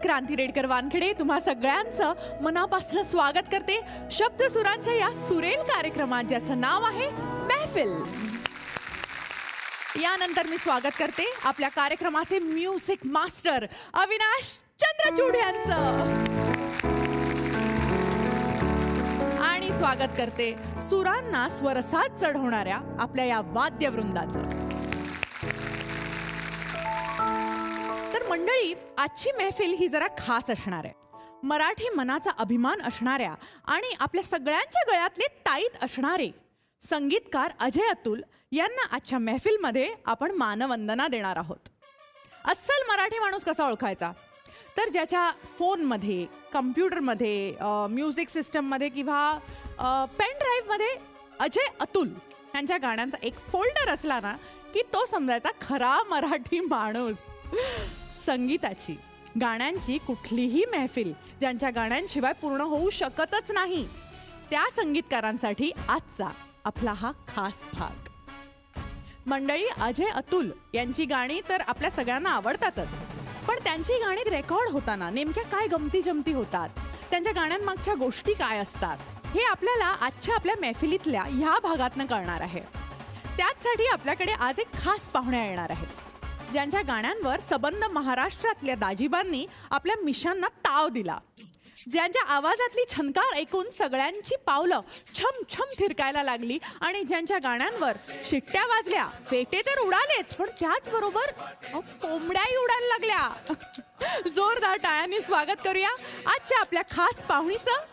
क्रांती रेडकर वानखेडे तुम्हा सगळ्यांचं मनापासून स्वागत करते शब्द सुरांच्या या सुरेल कार्यक्रमात ज्याचं नाव आहे महफिल. यानंतर मी स्वागत करते आपल्या कार्यक्रमाचे म्युझिक मास्टर अविनाश चंद्रचूड यांचं आणि स्वागत करते सुरांना स्वरसात चढवणाऱ्या आपल्या या वाद्यवृंदाचं. तर मंडळी, आजची महफिल ही जरा खास असणार आहे. मराठी मनाचा अभिमान असणाऱ्या आणि आपल्या सगळ्यांच्या गळ्यातले ताईत असणारे संगीतकार अजय अतुल यांना आजच्या महफिलमध्ये आपण मानवंदना देणार आहोत. अस्सल मराठी माणूस कसा ओळखायचा? तर ज्याच्या फोनमध्ये, कम्प्युटरमध्ये, म्युझिक सिस्टममध्ये किंवा पेन ड्राईव्हमध्ये अजय अतुल यांच्या गाण्यांचा एक फोल्डर असला ना की तो समजायचा खरा मराठी माणूस. संगीताची, गाण्यांची कुठलीही महफिल ज्यांच्या गाण्यांशिवाय पूर्ण होऊ शकतच नाही, त्या संगीतकारांसाठी आजचा आपला हा खास भाग. मंडळी, अजय अतुल यांची गाणी तर आपल्या सगळ्यांना आवडतातच, पण त्यांची गाणी रेकॉर्ड होताना नेमक्या काय गमती जमती होतात, त्यांच्या गाण्यांमागच्या गोष्टी काय असतात, हे आपल्याला आजच्या आपल्या महफिलीतल्या ह्या भागातनं कळणार आहे. त्याचसाठी आपल्याकडे आज एक खास पाहुण्या येणार आहेत, ज्यांच्या गाण्यांवर सबंध महाराष्ट्रातल्या दाजीबांनी आपल्या मिशांना ताव दिला, ज्यांच्या आवाजातली छनकार ऐकून सगळ्यांची पावलं छम छम थिरकायला लागली आणि ज्यांच्या गाण्यांवर शिट्ट्या वाजल्या, फेटे तर उडालेच, पण त्याचबरोबर कोंबड्याही उडायला लागल्या. जोरदार टाळ्यांनी स्वागत करूया आजच्या आपल्या खास पाहुणीचं,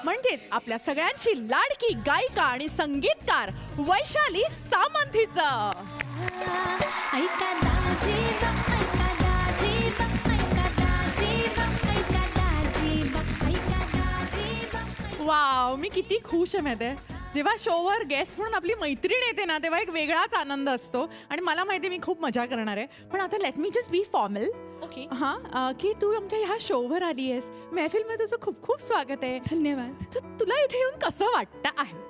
म्हणजेच आपल्या सगळ्यांची लाडकी गायिका आणि संगीतकार वैशाली सामंत हिचं. वाव, मी किती खुश आहे माहिती आहे. जेव्हा शोवर गेस्ट म्हणून आपली मैत्रीण येते ना, तेव्हा एक वेगळाच आनंद असतो आणि मला माहिती आहे मी खूप मजा करणार आहे. पण आता let me just be formal. Okay, हां, की तू आमच्या ह्या शोवर आली आहेस, महफिलमध्ये तुझं खूप खूप स्वागत आहे. धन्यवाद. तुला इथे येऊन कसं वाटतं आहे?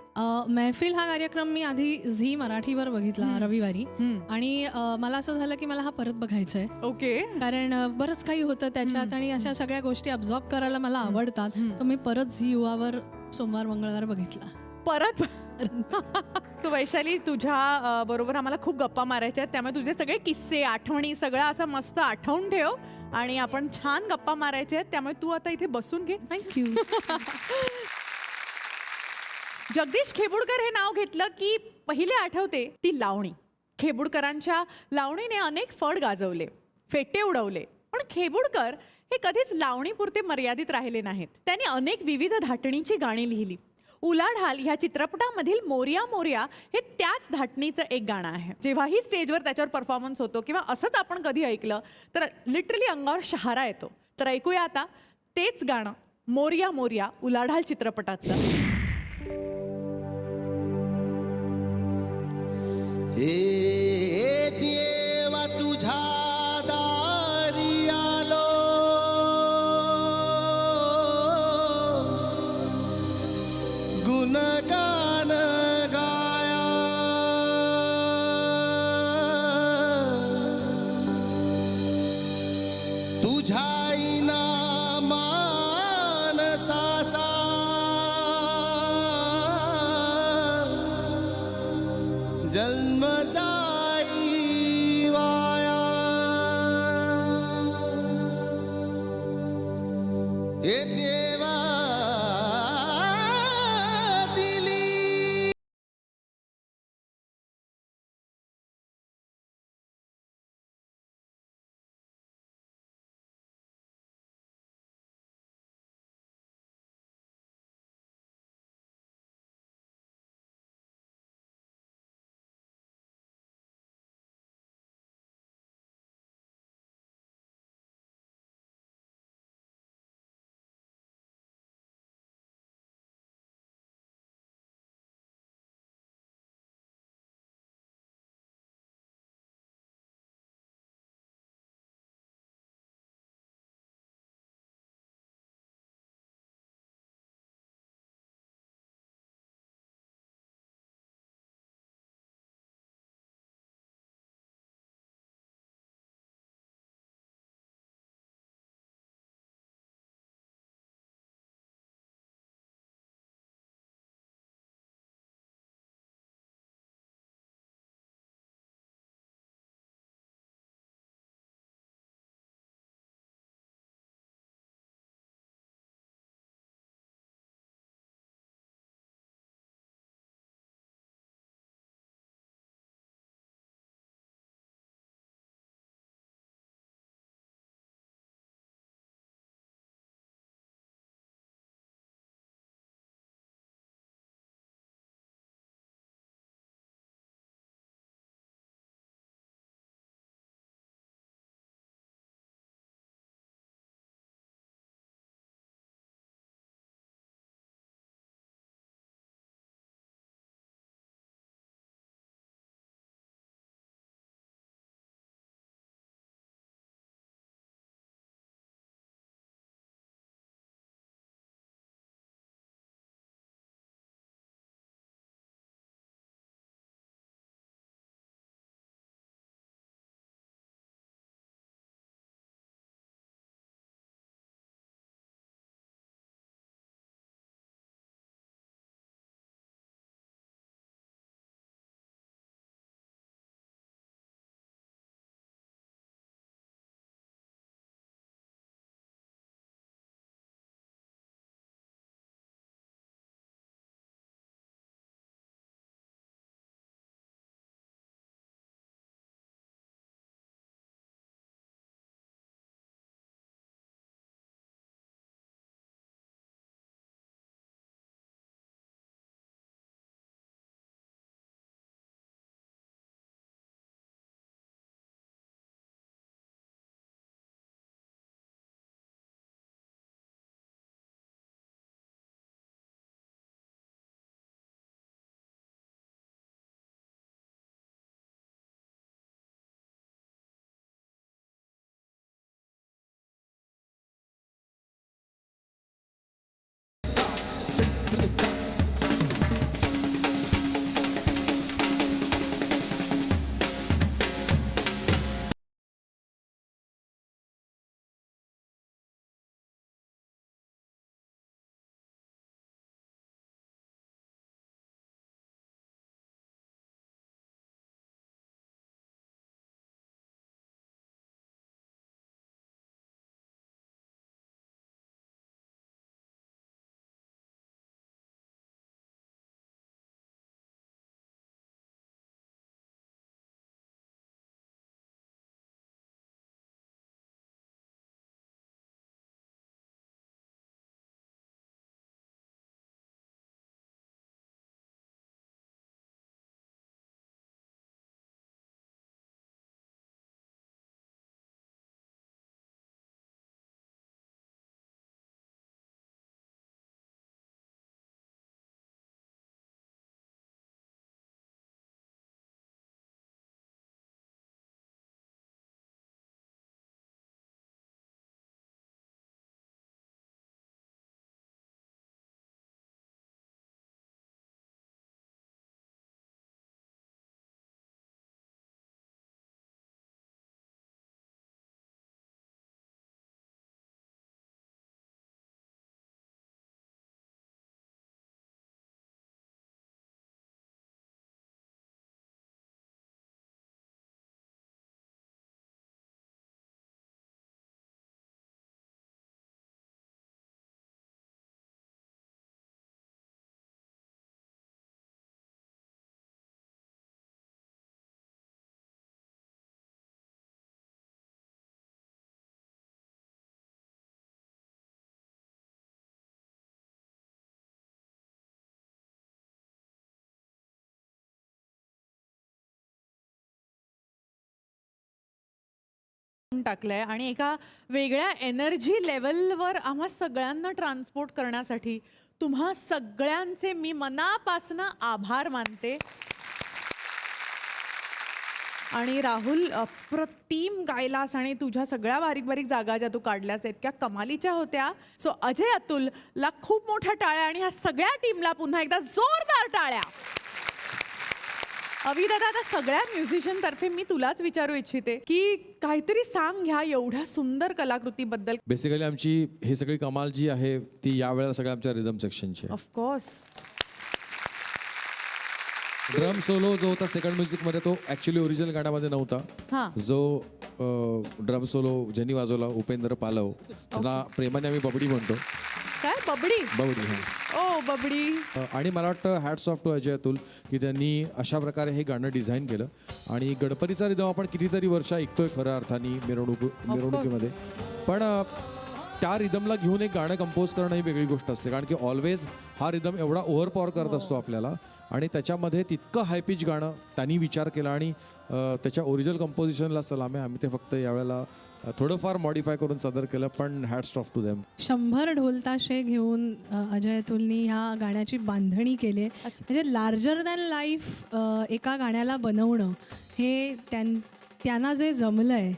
महफिल हा कार्यक्रम मी आधी झी मराठीवर बघितला रविवारी आणि मला असं झालं की मला हा परत बघायचा आहे. ओके, कारण बरंच काही होतं त्याच्यात आणि अशा सगळ्या गोष्टी अब्झॉर्ब करायला मला आवडतात. तर मी परत झी युवावर सोमवार मंगळवार बघितला परत. सो वैशाली, तुझ्या बरोबर आम्हाला खूप गप्पा मारायच्या आहेत, त्यामुळे तुझे सगळे किस्से, आठवणी सगळं असं मस्त आठवून ठेव आणि आपण छान गप्पा मारायचे आहेत. त्यामुळे तू आता इथे बसून घे. थँक्यू. जगदीश खेबुडकर हे नाव घेतलं की पहिले आठवते ती लावणी. खेबुडकरांच्या लावणीने अनेक फड गाजवले, फेटे उडवले, पण खेबुडकर हे कधीच लावणीपुरते मर्यादित राहिले नाहीत. त्यांनी अनेक विविध धाटणीची गाणी लिहिली. उलाढाल ह्या चित्रपटामधील मोरया मोरया हे त्याच धाटणीचं एक गाणं आहे. जेव्हाही स्टेजवर त्याच्यावर परफॉर्मन्स होतो किंवा असंच आपण कधी ऐकलं तर लिटरली अंगावर शहारा येतो. तर ऐकूया आता तेच गाणं, मोरया मोरया, उलाढाल चित्रपटातलं. हे देवा तुझ्या दारी आलो, गुणगान गाया, तुझ्या मानसाचा जन्म जाई वाया. हे देवा टाकलंय आणि एका वेगळ्या एनर्जी लेवलवर आम्हा सगळ्यांना ट्रान्सपोर्ट करण्यासाठी तुम्हा सगळ्यांचे मी मनापासनं आभार मानते. आणि राहुल, अप्रतिम गायलास आणि तुझ्या सगळ्या बारीक बारीक जागा ज्या तू काढल्यास इतक्या कमालीच्या होत्या. सो अजय अतुलला खूप मोठ्या टाळ्या आणि ह्या सगळ्या टीमला पुन्हा एकदा जोरदार टाळ्या. अविदादा, आता सगळ्या म्युझिशियन तर्फे मी तुलाच विचारू इच्छिते की काहीतरी सांग ह्या एवढ्या सुंदर कलाकृतीबद्दल. बेसिकली आमची ही सगळी कमाल जी आहे ती यावेळेला सगळ्या आमच्या रिदम सेक्शनची आहे. ऑफकोर्स ड्रम सोलो जो होता सेकंड म्युझिकमध्ये तो ॲक्च्युली ओरिजिनल गाण्यामध्ये हां. नव्हता. जो ड्रम सोलो ज्यांनी वाजवला उपेंद्र पालव, त्यांना प्रेमाने आम्ही बबडी म्हणतो. काय बबडी? बबडी, हां. ओ बबडी. आणि मला वाटतं hats off to Ajay Atul की त्यांनी अशा प्रकारे हे गाणं डिझाईन केलं. आणि गणपतीचा रिदम आपण कितीतरी वर्ष ऐकतोय खऱ्या अर्थाने मिरवणुकीमध्ये, पण त्या रिदमला घेऊन एक गाणं कंपोज करणं ही वेगळी गोष्ट असते. कारण की ऑलवेज हा रिदम एवढा ओव्हर पॉवर करत असतो आपल्याला, आणि त्याच्यामध्ये तितकं हाय पिच गाणं त्यांनी विचार केला. आणि त्याच्या ओरिजिनल कंपोजिशनला सलाम आहे. आम्ही ते फक्त यावेळेला थोडंफार मॉडिफाय करून सादर केलं, पण हॅट्स ऑफ टू देम. 100 ढोलताशे घेऊन अजय अतुलनी ह्या गाण्याची बांधणी केली. म्हणजे लार्जर दॅन लाईफ एका गाण्याला बनवणं हे त्यांना जे जमलंय.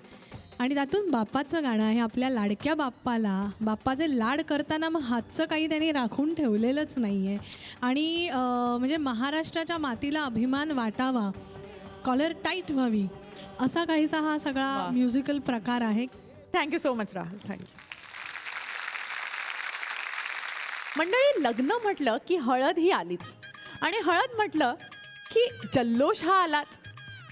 आणि त्यातून बाप्पाचं गाणं आहे. आपल्या लाडक्या बाप्पाचे लाड करताना मग हातचं काही त्यांनी राखून ठेवलेलंच नाही आहे. आणि म्हणजे महाराष्ट्राच्या मातीला अभिमान वाटावा, कॉलर टाईट व्हावी, असा काहीसा हा सगळा म्युझिकल प्रकार आहे. Thank you so much Rahul, thank you. मंडळी, लग्न म्हटलं की हळद ही आलीच, आणि हळद म्हटलं की जल्लोष हा आलाच.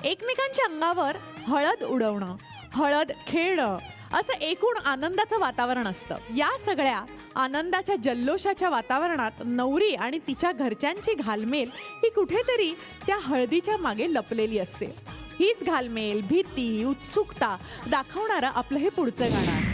एकमेकांच्या अंगावर हळद उडवणं, हळद खेळणं, असं एकूण आनंदाचं वातावरण असतं. या सगळ्या आनंदाच्या जल्लोषाच्या वातावरणात नवरी आणि तिच्या घरच्यांची घालमेल ही कुठेतरी त्या हळदीच्या मागे लपलेली असते. हीच घालमेल, भीती, उत्सुकता दाखवणारं आपलं हे पुढचं गाणं आहे.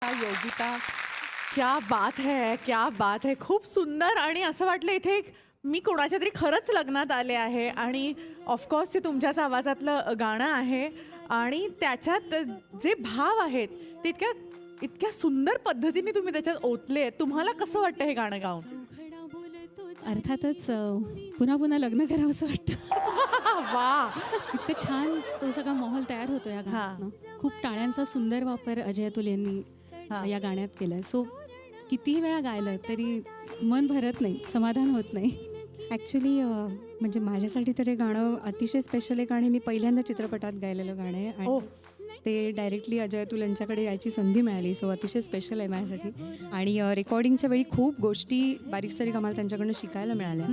योगिता, क्या बात है, क्या बात है. खूप सुंदर. आणि असं वाटलं इथे मी कोणाच्या तरी खरंच लग्नात आले आहे. आणि ऑफकोर्स ते तुमच्याच आवाजातलं गाणं आहे आणि त्याच्यात जे भाव आहेत ते इतक्या सुंदर पद्धतीने तुम्ही त्याच्यात ओतले. तुम्हाला कसं वाटतं हे गाणं गाऊन? अर्थातच पुन्हा पुन्हा लग्न करावं असं वाटतं. वा, इतकं छान तो सगळा माहोल तयार होतो या गाण्यातनं. खूप टाळ्यांचा सुंदर वापर अजय अतुल यांनी या गाण्यात केलाय. सो कितीही वेळा गायलं तरी मन भरत नाही, समाधान होत नाही. ॲक्च्युली म्हणजे माझ्यासाठी तर हे गाणं अतिशय स्पेशल आहे, कारण हे मी पहिल्यांदा चित्रपटात गायलेलं गाणं आहे आणि ते डायरेक्टली अजय अतुल यांच्याकडे यायची संधी मिळाली. सो अतिशय स्पेशल आहे माझ्यासाठी. आणि रेकॉर्डिंगच्या वेळी खूप गोष्टी बारीक सारीक आम्हाला त्यांच्याकडनं शिकायला मिळाल्या.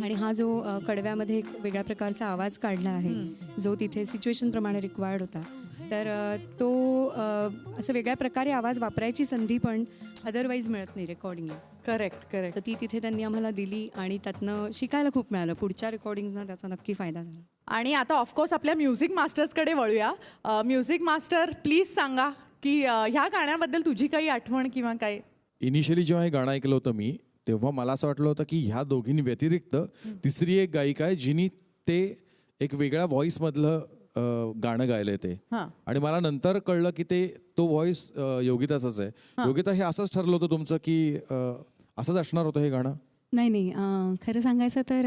आणि हा जो कडव्यामध्ये एक वेगळ्या प्रकारचा आवाज काढला आहे, जो तिथे सिच्युएशनप्रमाणे रिक्वायर्ड होता, तर तो असं वेगळ्या प्रकारे आवाज वापरायची संधी पण अदरवाईज मिळत नाही रेकॉर्डिंगला. Correct correct. तर ती तिथे त्यांनी आम्हाला दिली आणि त्यातनं शिकायला खूप मिळालं. पुढच्या रेकॉर्डिंगना त्याचा नक्की फायदा झाला. आणि आता ऑफकोर्स आपल्या म्युझिक मास्टर्सकडे वळूया. म्युझिक मास्टर, प्लीज सांगा की ह्या गाण्याबद्दल तुझी काही आठवण किंवा काय? इनिशियली जेव्हा हे गाणं ऐकलं होतं मी, तेव्हा मला असं वाटलं होतं की ह्या दोघींनी व्यतिरिक्त तिसरी एक गायिका आहे जिनी ते एक वेगळ्या व्हॉइसमधलं गाणं गायलंय ते. आणि मला नंतर कळलं की तो व्हॉइस योगिताचाच आहे. योगिता, हे असंच ठरलं होतं तुमचं की असंच असणार होतं हे गाणं? नाही, खरं सांगायचं तर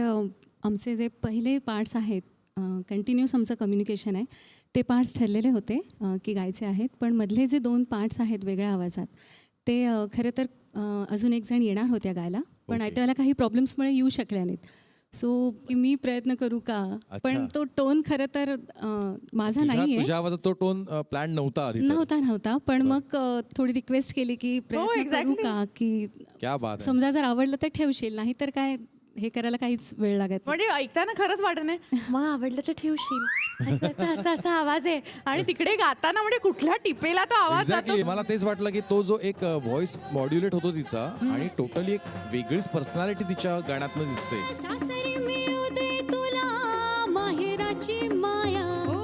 आमचे जे पहिले पार्ट्स आहेत, कंटिन्यूस आमचं कम्युनिकेशन आहे, ते पार्ट्स ठरलेले होते की गायचे आहेत. पण मधले जे 2 पार्ट्स आहेत वेगळ्या आवाजात, ते खरं तर अजून एक जण येणार होत्या गायला, पण त्याला काही प्रॉब्लेम्समुळे येऊ शकल्या नाहीत. सो मी प्रयत्न करू का, पण तो टोन खरं तर माझा नाही आहे. तुझ्या आवाजात तो टोन प्लॅन नव्हता आधी? नव्हता. पण मग थोडी रिक्वेस्ट केली की प्रयत्न करू का, की समजा जर आवडलं तर ठेवशील, नाही तर काय हे करायला काहीच वेळ लागत. म्हणजे ऐकताना खरंच वाटत नाही मग आवडलं तर ठेवशील, असा आवाज आहे. आणि तिकडे गाताना म्हणजे कुठल्या टिपेला तो आवाज जातो. मला तेच वाटलं की तो जो एक व्हॉइस मॉड्युलेट होतो तिचा, आणि टोटली एक वेगळीच पर्सनॅलिटी तिच्या गाण्यातनं दिसते.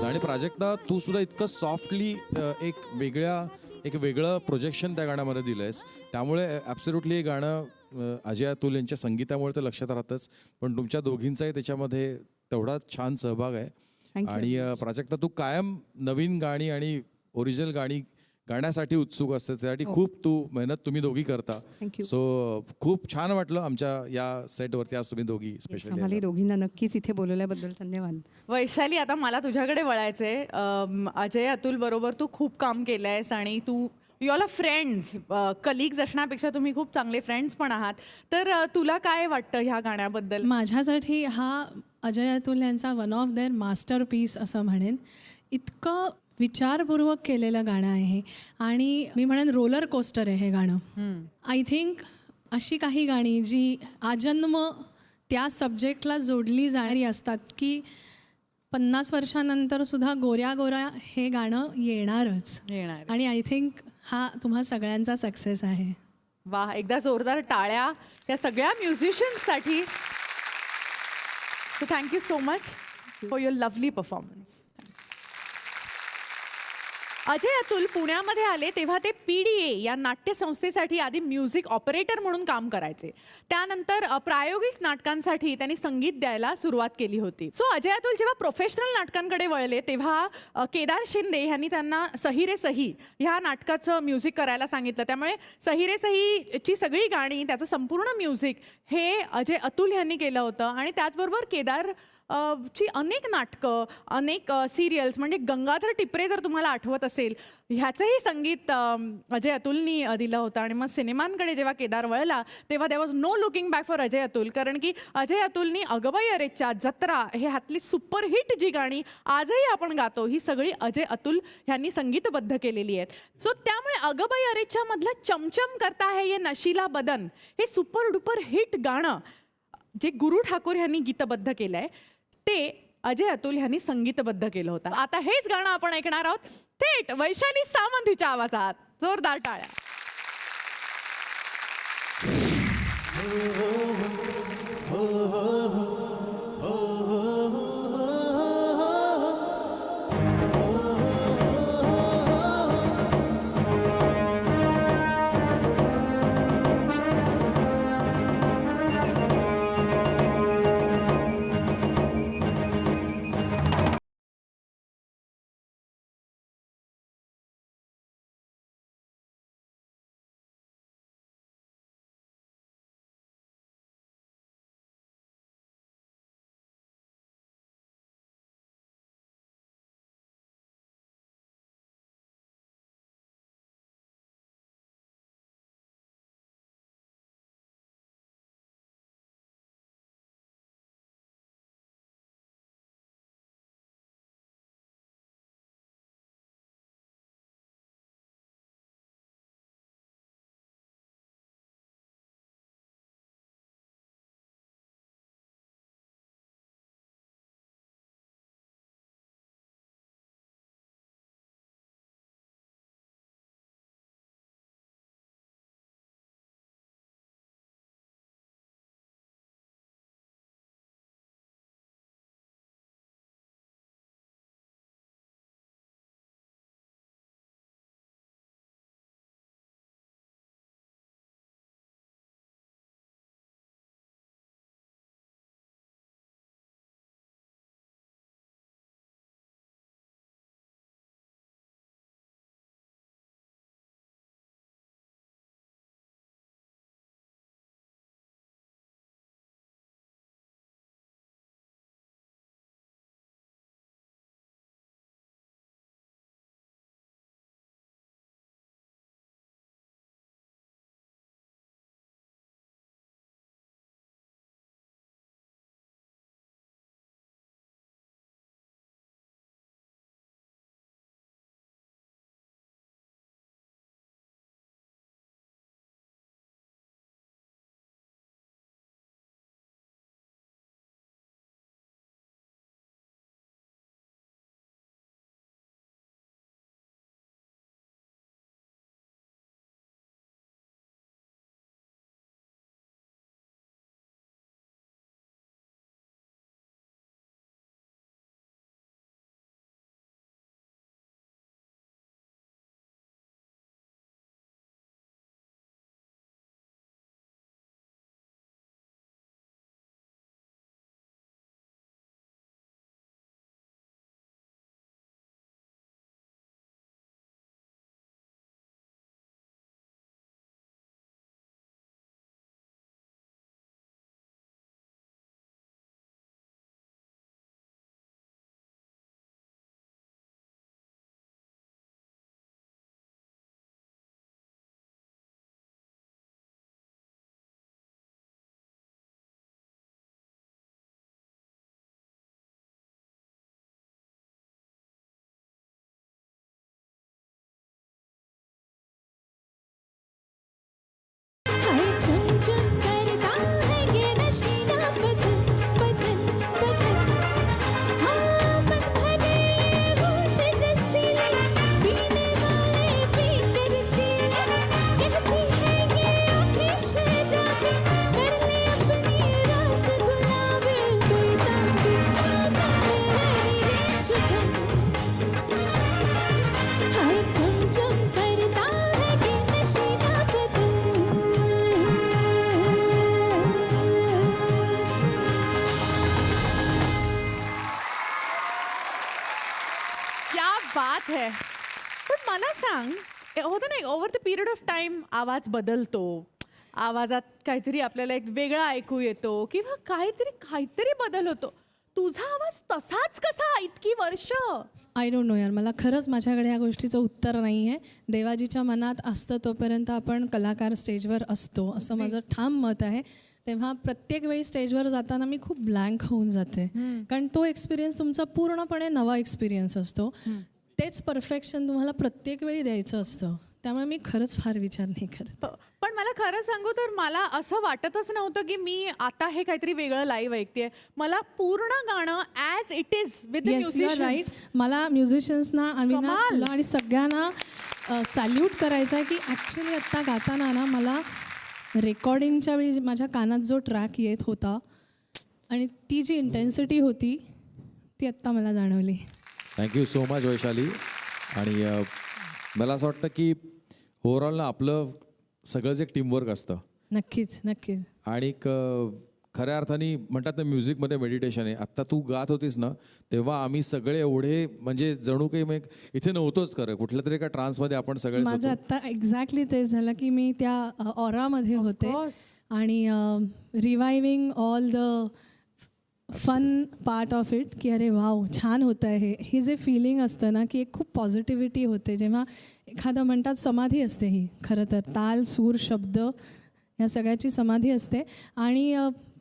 आणि प्राजक्ता, तू सुद्धा इतकं सॉफ्टली एक वेगळं प्रोजेक्शन त्या गाण्यामध्ये दिलंयस. त्यामुळे ॲब्सोल्युटली हे गाणं अजय अतुल यांच्या संगीतामुळे तर लक्षात राहतच, पण तुमच्या दोघींचाही त्याच्यामध्ये तेवढा छान सहभाग आहे. आणि प्राजक्ता, तू कायम नवीन गाणी आणि ओरिजिनल गाणी गाण्यासाठी उत्सुक असते. त्यासाठी खूप मेहनत तुम्ही दोघी करता. सो खूप छान वाटलं आमच्या या सेटवरती आज तुम्ही दोघी स्पेशली. आम्हाला दोघींना नक्कीच इथे बोलवल्याबद्दल धन्यवाद. वैशाली, आता मला तुझ्याकडे वळायचंय. अजय अतुल बरोबर तू खूप काम केलंयस आणि you all are friends, colleagues असण्यापेक्षा तुम्ही खूप चांगले फ्रेंड्स पण आहात. तर तुला काय वाटतं ह्या गाण्याबद्दल? माझ्यासाठी हा अजय अतुल यांचा वन ऑफ देअर मास्टरपीस असं म्हणेन. इतकं विचारपूर्वक केलेलं गाणं आहे आणि मी म्हणेन रोलर कोस्टर आहे हे गाणं. आय थिंक अशी काही गाणी जी आजन्म त्या सब्जेक्टला जोडली जाणारी असतात की 50 वर्षानंतर सुद्धा गोऱ्या हे गाणं येणारच. आणि आय थिंक हा तुम्हा सगळ्यांचा सक्सेस आहे. वा, एकदा जोरदार टाळ्या या सगळ्या म्युझिशियन्ससाठी. So thank you so much for your lovely performance. Ajay Atul पुण्यामध्ये आले तेव्हा ते PDA या नाट्यसंस्थेसाठी आधी म्युझिक ऑपरेटर म्हणून काम करायचे. त्यानंतर प्रायोगिक नाटकांसाठी त्यांनी संगीत द्यायला सुरुवात केली होती. सो अजय अतुल जेव्हा प्रोफेशनल नाटकांकडे वळले तेव्हा केदार शिंदे यांनी त्यांना सही रे सही ह्या नाटकाचं म्युझिक करायला सांगितलं. त्यामुळे सही रे सहीची सगळी गाणी, त्याचं संपूर्ण म्युझिक हे अजय अतुल यांनी केलं होतं. आणि त्याचबरोबर केदार ची अनेक नाटकं, अनेक सिरियल्स, म्हणजे गंगाधर टिपरे जर तुम्हाला आठवत असेल, ह्याचंही संगीत अजय अतुलनी दिलं होतं. आणि मग सिनेमांकडे जेव्हा केदार वळला तेव्हा there was no looking back for Ajay Atul, कारण की अजय अतुलनी अगबाई अरेच्या, जत्रा हे ह्यातली सुपरहिट जी गाणी आजही आपण गातो ही सगळी अजय अतुल यांनी संगीतबद्ध केलेली आहेत. सो त्यामुळे अगबाई अरेच्या मधलं चमचम करता है ये नशीला बदन हे सुपर डुपर हिट गाणं जे गुरु ठाकूर यांनी गीतबद्ध केलंय ते अजय अतुल यांनी संगीतबद्ध केलं होतं. आता हेच गाणं आपण ऐकणार आहोत थेट वैशाली सामंतीच्या आवाजात. जोरदार टाळ्या. मला सांग, होतं नाही over the period of time आवाज बदलतो, आवाजात काहीतरी आपल्याला एक वेगळा ऐकू येतो किंवा काहीतरी बदल होतो. तुझा आवाज तसाच कसा इतकी वर्ष? आय डोंट नो यार, मला खरंच माझ्याकडे या गोष्टीचं उत्तर नाही आहे. देवाजीच्या मनात असतं तोपर्यंत आपण कलाकार स्टेजवर असतो असं माझं ठाम मत आहे. तेव्हा प्रत्येक वेळी स्टेजवर जाताना मी खूप ब्लँक होऊन जाते, कारण तो एक्सपिरियन्स तुमचा पूर्णपणे नवा एक्सपिरियन्स असतो. तेच परफेक्शन तुम्हाला प्रत्येक वेळी द्यायचं असतं. त्यामुळे मी खरंच फार विचार नाही करत. पण मला खरं सांगू तर मला असं वाटतच नव्हतं की मी आता हे काहीतरी वेगळं लाईव्ह ऐकतेय. मला पूर्ण गाणं as it is with the yes, you are right. Musicians. मला म्युझिशियन्सना, अविनाश, कमाल. तुला आणि सगळ्यांना सॅल्यूट करायचं आहे की ॲक्च्युली आत्ता गाताना ना मला रेकॉर्डिंगच्या वेळी माझ्या कानात जो ट्रॅक येत होता आणि ती जी इंटेन्सिटी होती ती आत्ता मला जाणवली. Thank you so much Vaishali. आणि मला असं वाटतं की ओव्हरऑल ना आपलं सगळंच एक टीमवर्क असतं. नक्कीच नक्कीच. आणि खऱ्या अर्थाने म्हणतात ना म्युझिकमध्ये मेडिटेशन आहे. आत्ता तू गात होतीस ना तेव्हा आम्ही सगळे एवढे म्हणजे जणू काही मग इथे नव्हतोच खरं, कुठल्या तरी एका ट्रान्समध्ये आपण सगळे माझं आत्ता एक्झॅक्टली तेच झालं की मी त्या ऑरामध्ये होते आणि reviving all the fun part of it की अरे वाव छान होतं आहे. हे जे फिलिंग असतं ना की एक खूप पॉझिटिव्हिटी होते जेव्हा एखादं म्हणतात समाधी असते. ही खरं तर ताल, सूर, शब्द या सगळ्याची समाधी असते आणि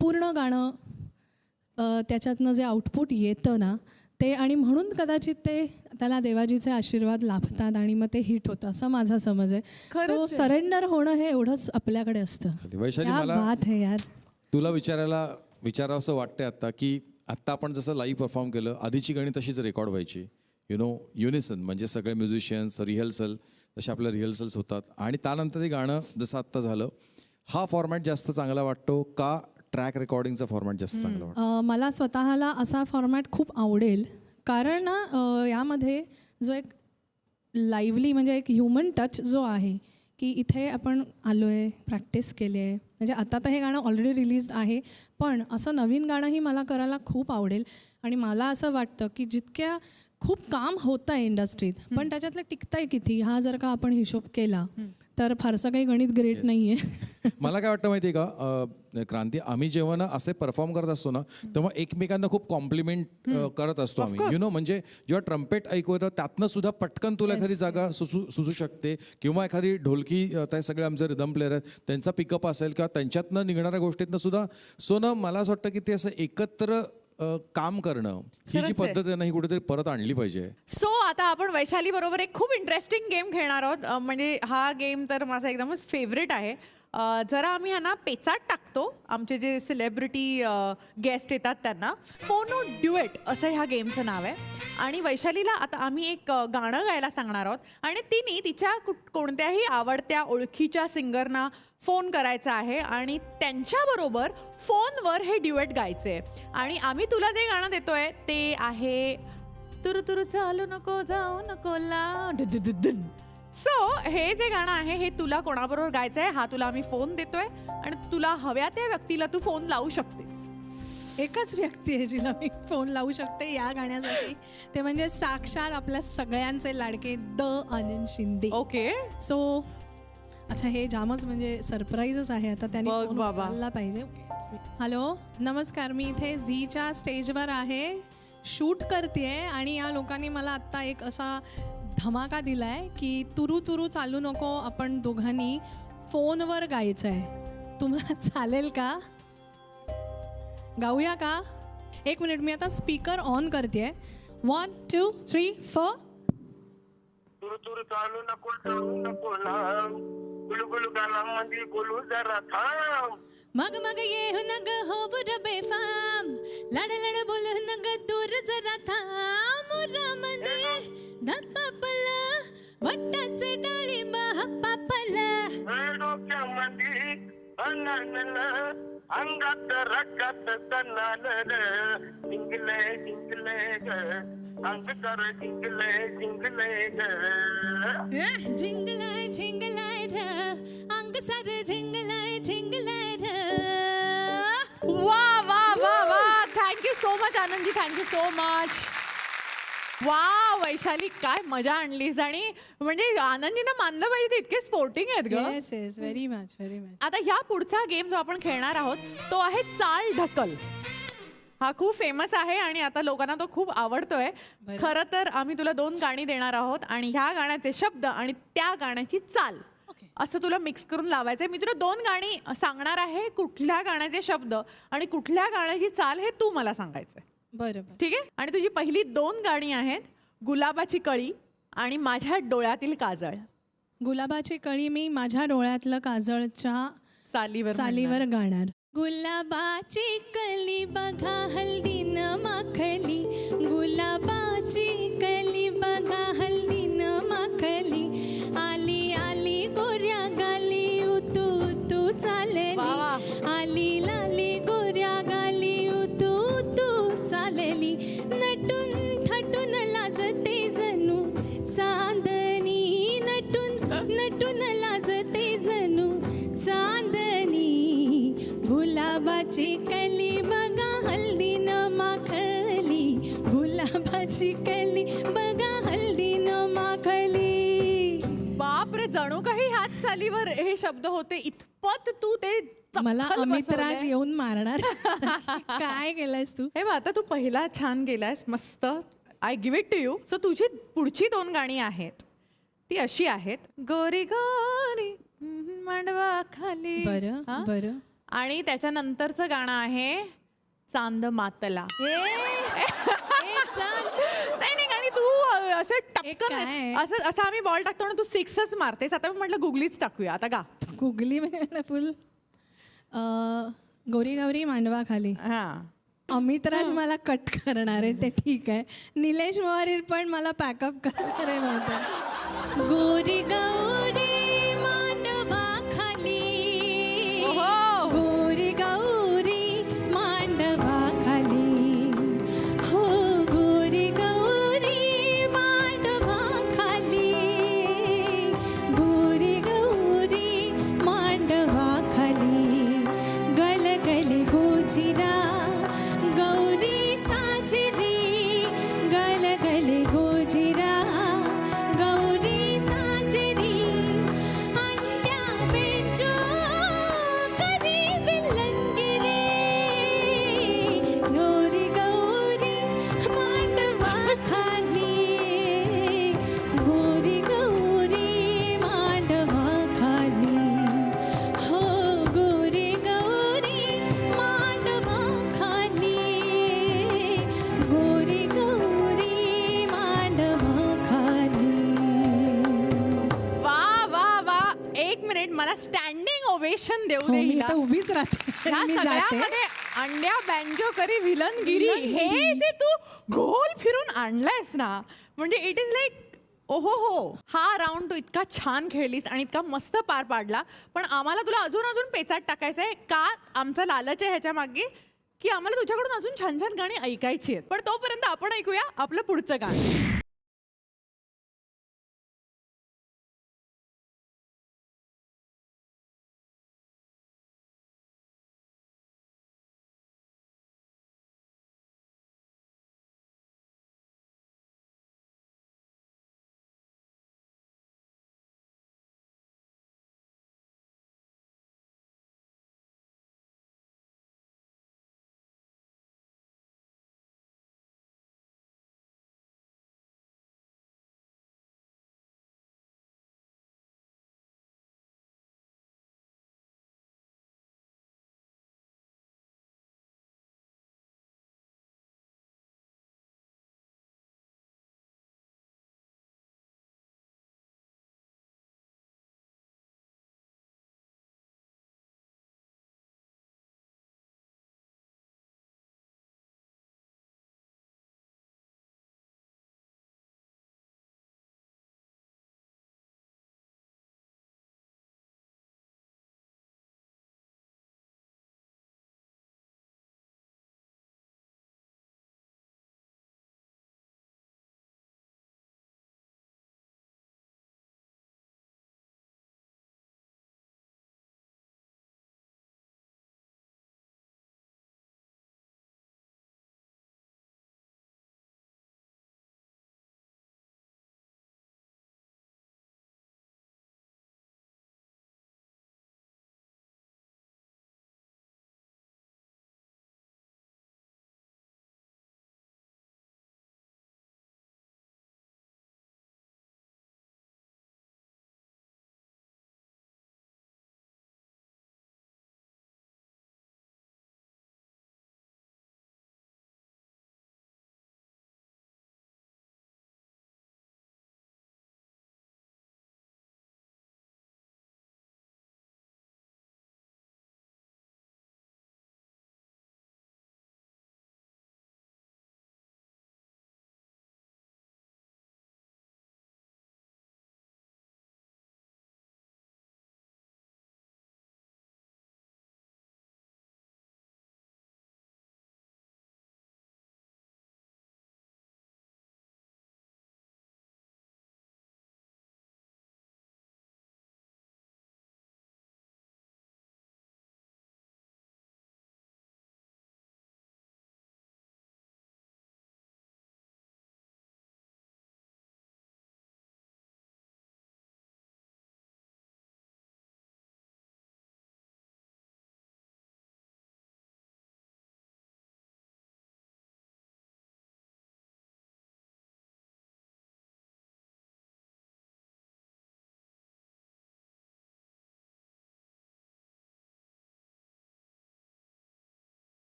पूर्ण गाणं त्याच्यातनं जे आउटपुट येतं ना ते, आणि म्हणून कदाचित ते त्याला देवाजीचे आशीर्वाद लाभतात आणि मग ते हिट होतं असं माझा समज आहे. सो सरेंडर होणं हे एवढंच आपल्याकडे असतं. वैशाली, क्या मला बात आहे यार. तुला विचारावं असं वाटतंय आत्ता की आत्ता आपण जसं लाईव्ह परफॉर्म केलं, आधीची गाणी तशीच रेकॉर्ड व्हायची, युनिसन म्हणजे सगळे म्युझिशियन्स रिहर्सल, जसे आपल्या रिहर्सल्स होतात आणि त्यानंतर ते गाणं जसं आत्ता झालं. हा फॉर्मॅट जास्त चांगला वाटतो का ट्रॅक रेकॉर्डिंगचा फॉर्मॅट जास्त चांगला वाटतो? मला स्वतःला असा फॉर्मॅट खूप आवडेल, कारण ना यामध्ये जो एक लाईव्हली म्हणजे एक ह्युमन टच जो आहे की इथे आपण आलो आहे, प्रॅक्टिस केली आहे. म्हणजे आता तर हे गाणं ऑलरेडी रिलीज आहे, पण असं नवीन गाणंही मला करायला खूप आवडेल. आणि मला असं वाटतं की जितक्या खूप काम होतं आहे इंडस्ट्रीत, पण त्याच्यातलं टिकतंय किती हा जर का आपण हिशोब केला तर फारसं काही गणित ग्रेट नाही आहे. मला काय वाटतं माहिती आहे का क्रांती, आम्ही जेव्हा ना असे परफॉर्म करत असतो ना तेव्हा एकमेकांना खूप कॉम्प्लिमेंट करत असतो आम्ही. म्हणजे जेव्हा ट्रम्पेट ऐकू येतं त्यातनं सुद्धा पटकन तुला एखादी जागा सुचू शकते, किंवा एखादी ढोलकी, ते सगळे आमचे रिदम प्लेयर आहेत त्यांचा पिकअप असेल किंवा त्यांच्यातनं निघणाऱ्या गोष्टीतनं सुद्धा. सो ना मला असं वाटतं की ते असं एकत्र काम करणं ही जी पद्धत आहे ना ही कुठेतरी परत आणली पाहिजे. सो आता आपण वैशाली बरोबर एक खूप इंटरेस्टिंग गेम खेळणार आहोत. म्हणजे हा गेम तर माझा एकदमच फेवरेट आहे. जरा आम्ही ह्यांना पेचात टाकतो, आमचे जे सेलिब्रिटी गेस्ट येतात त्यांना. फोनो ड्युएट असं ह्या गेमचं नाव आहे. आणि वैशालीला आता आम्ही एक गाणं गायला सांगणार आहोत आणि तिने तिच्या कोणत्याही आवडत्या ओळखीच्या सिंगरना फोन करायचा आहे आणि त्यांच्याबरोबर फोनवर हे ड्युएट गायचे. आणि आम्ही तुला जे गाणं देतोय ते आहे तुरु तुरु चालू नको जाऊ नको ला. सो हे जे गाणं आहे हे तुला कोणाबरोबर गायचं आहे हा तुला आम्ही फोन देतोय आणि तुला हव्या त्या व्यक्तीला तू फोन लावू शकतेस. एकच व्यक्ती आहे जिला मी फोन लावू शकते या गाण्यासाठी, ते म्हणजे साक्षात आपल्या सगळ्यांचे लाडके the Anand Shinde. Okay. So अच्छा, हे जामच म्हणजे सरप्राईजच आहे. आता त्यांनी बघ फोन बाबा. उचलला पाहिजे. हॅलो, नमस्कार. मी इथे झीच्या स्टेजवर आहे, शूट करते आणि या लोकांनी मला आत्ता एक असा धमाका दिलाय की तुरु तुरु चालू नको आपण दोघांनी फोनवर गायचं आहे. तुम्हाला चालेल का? गाऊया का? एक मिनिट, मी आता स्पीकर ऑन करते. 1 2 3 4. तुरु तुरु चालू नको जाऊ नको लांब, गुलगुल गालामध्ये बोलू जरा थांब. मग मग ये नग हो बेफाम, लड लड बोल नग दूर जरा थांब. मुरामध्ये धप्पापला वट्टाचे डाळिंब हप्पापला, डोक्यामध्ये अनानला अंगात रकात तनानल. जिंकले जिंकले ग अंग कर जिंकले जिंकले ग. झिंगलाय झिंगलाय र अंग सार झिंगलाय झिंगलाय र. वा वा वा वा. Thank you so much Anandji, thank you so much. वा वैशाली, काय मजा आणलीस. आणि म्हणजे आनंदीनं मानलं पाहिजे, ते इतके स्पोर्टिंग आहेत ग. Yes yes, very much very much. आता ह्या पुढचा गेम जो आपण खेळणार आहोत तो आहे चाल ढकल. हा खूप फेमस आहे आणि आता लोकांना तो खूप आवडतोय. खरं तर आम्ही तुला 2 गाणी देणार आहोत आणि ह्या गाण्याचे शब्द आणि त्या गाण्याची चाल असं तुला मिक्स करून लावायचंय. मी तुला 2 गाणी सांगणार आहे, कुठल्या गाण्याचे शब्द आणि कुठल्या गाण्याची चाल हे तू मला सांगायचंय. बरोबर. ठीक आहे. आणि तुझी पहिली 2 गाणी आहेत गुलाबाची कळी आणि माझ्या डोळ्यातील काजळ. गुलाबाची कळी मी माझ्या डोळ्यातलं काजळच्या चालीवर गाणार. गुलाबाची कली बघा हल्दीन माखली, गुलाबाची कली बघा हल्दीन माखली, आली आली गोऱ्या गाली उतू उतू चालली, आली लाली गोऱ्या गाली उतू उतू चालली, नटून थटून लाजते जणू चांदणी, नटून नटून लाजते जणू चांदणी, गुलाबाची कली बघा हल्दीन माखली, गुलाबाची कली बघा हल्दीन माखली. बापरे, जणू काही ह्याच चालीवर हे शब्द होते. इतपत तू ते मला चपखल अमितराज बसवलंय. येऊन मारणार. काय केलंयस तू? हे बघ, आता तू पहिला छान गेलायस, मस्त. I give it to you. So तुझी पुढची 2 गाणी आहेत ती अशी आहेत. गोरी गोरी मांडवा खाली. बरं बरं. आणि त्याच्यानंतरचं गाणं आहे चांद मातला. नाही नाही, आणि तू असं टक्कन काय? असं आम्ही बॉल टाकतो ना, तू 6च मारतेस. आता मी म्हटलं गुगलीच टाकूया. आता गा. गुगली फुल. गोरी गौरी मांडवा खाली. हा, अमितराज मला कट करणार आहे, ते ठीक आहे. निलेश मोहरीर पण मला पॅकअप करणार आहे नव्हतं. गोरी गौरी मांडवा खाली, गोरी गौरी मांडवा खाली, हो गोरी गौरी मांडवा खाली, गोरी गौरी मांडवा खाली, गलगली गोजिरा गौरी साजरी, गलगली गोजिरा गौरी साजरी, अंड्या बेचो करी विलंगी रे, गौरी गौरी मांडवा खाली, गोरी गौरी मांडवा खाली, हो गोरी गौरी मांडवा खाली, गोरी गौरी मांडवा खाली. वा वा वा. 1 मिनिट, मला स्टँडिंग ओवेशन देऊ दे मी हिला. तर उभीच राहते. ह्या मी जाते. सगळ्यामध्ये अंड्या बँजो करी विलनगिरी हे जे तू गोल फिरून आणलंयस ना, म्हणजे इट इज लाईक ओहो हो. हा राऊंड तू इतका छान खेळलीस आणि इतका मस्त पार पाडला. पण आम्हाला तुला अजून अजून पेचाट टाकायचंय का? आमचा लालच आहे ह्याच्या मागे की आम्हाला तुझ्याकडून अजून छान छान गाणी ऐकायची आहेत. पण तोपर्यंत आपण ऐकूया आपलं पुढचं गाणं.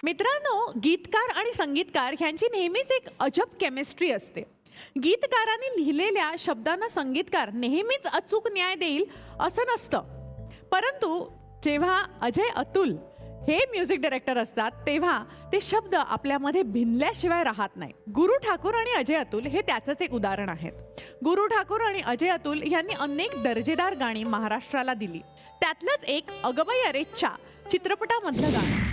मित्रांनो, गीतकार आणि संगीतकार ह्यांची नेहमीच एक अजब केमिस्ट्री असते. गीतकाराने लिहिलेल्या शब्दांना संगीतकार नेहमीच अचूक न्याय देईल असं नसतं. परंतु जेव्हा अजय अतुल हे म्युझिक डायरेक्टर असतात तेव्हा ते शब्द आपल्यामध्ये भिनल्याशिवाय राहत नाही. गुरु ठाकूर आणि अजय अतुल हे त्याचंच एक उदाहरण आहेत. गुरु ठाकूर आणि अजय अतुल यांनी अनेक दर्जेदार गाणी महाराष्ट्राला दिली. त्यातलंच एक अगबाई अरेच्या चित्रपटामधलं गाणं.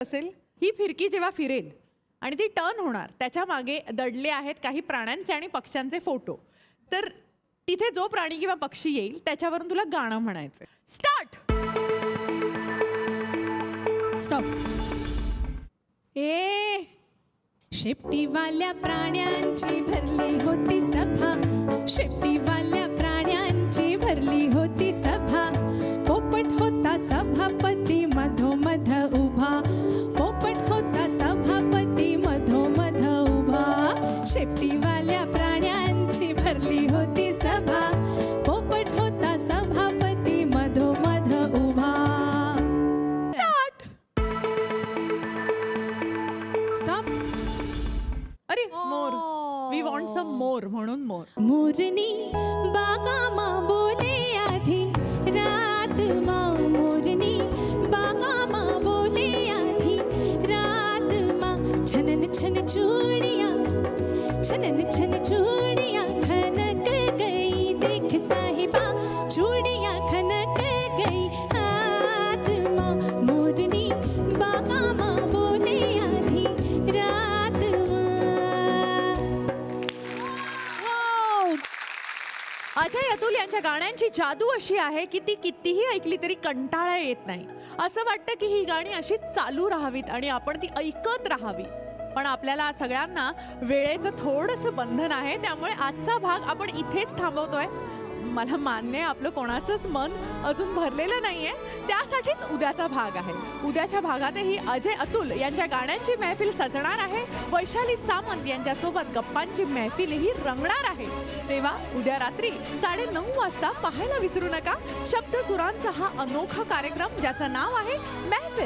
असेल, ही फिरकी जेव्हा फिरेल आणि ती टर्न होणार, त्याच्या मागे दडले आहेत काही प्राण्यांचे आणि पक्ष्यांचे फोटो. तर तिथे जो प्राणी किंवा पक्षी येईल त्याच्यावरून तुला गाणं म्हणायचं. स्टार्ट. स्टॉप. ए शेपटीवाल्या प्राण्यांची भरली होती सभा, शेपटीवाल्या प्राण्यांची भरली होती सभा. पोपट होता सभापती मधोमध उभा, पोपट होता सभापती मधोमध उभा. शेपटीवाल्या प्राण्यांची भरली होती सभा, पोपट होता सभापती मधोमध उभा. स्टॉप. अरे मोर, वी वॉन्ट सम मोर, म्हणून मोर. मोरनी बागामा बोले आधी रात मा, मोरनी बागामा बोले आधी रात मा. छनन छन चूड़िया, छनन छन चूड़िया खनक गई, देख साहिबा चूड़िया खनक गई हाथ मा. मोरनी बागामा बोले आधी रात मा. अजय अतुल यांच्या गाण्यांची जादू अशी आहे की ती कितीही ऐकली तरी कंटाळा येत नाही. असं वाटतं की ही गाणी अशी चालू राहावीत आणि आपण ती ऐकत राहावी. पण आपल्याला सगळ्यांना वेळेचं थोडंसं बंधन आहे, त्यामुळे आजचा भाग आपण इथेच थांबवतोय. मला मान्य आहे आपलं कोणाचंच मन अजून भरलेलं नाहीये, त्यासाठीच उद्याचा भाग आहे. उद्याच्या भागातही अजय अतुल यांच्या गाण्यांची महफिल सजणार आहे. वैशाली सामंत यांच्यासोबत गप्पांची महफिलही रंगणार आहे. तेव्हा उद्या रात्री 9:30 वाजता पाहायला विसरू नका शब्द सुरांचा हा अनोखा कार्यक्रम, ज्याचं नाव आहे महफिल.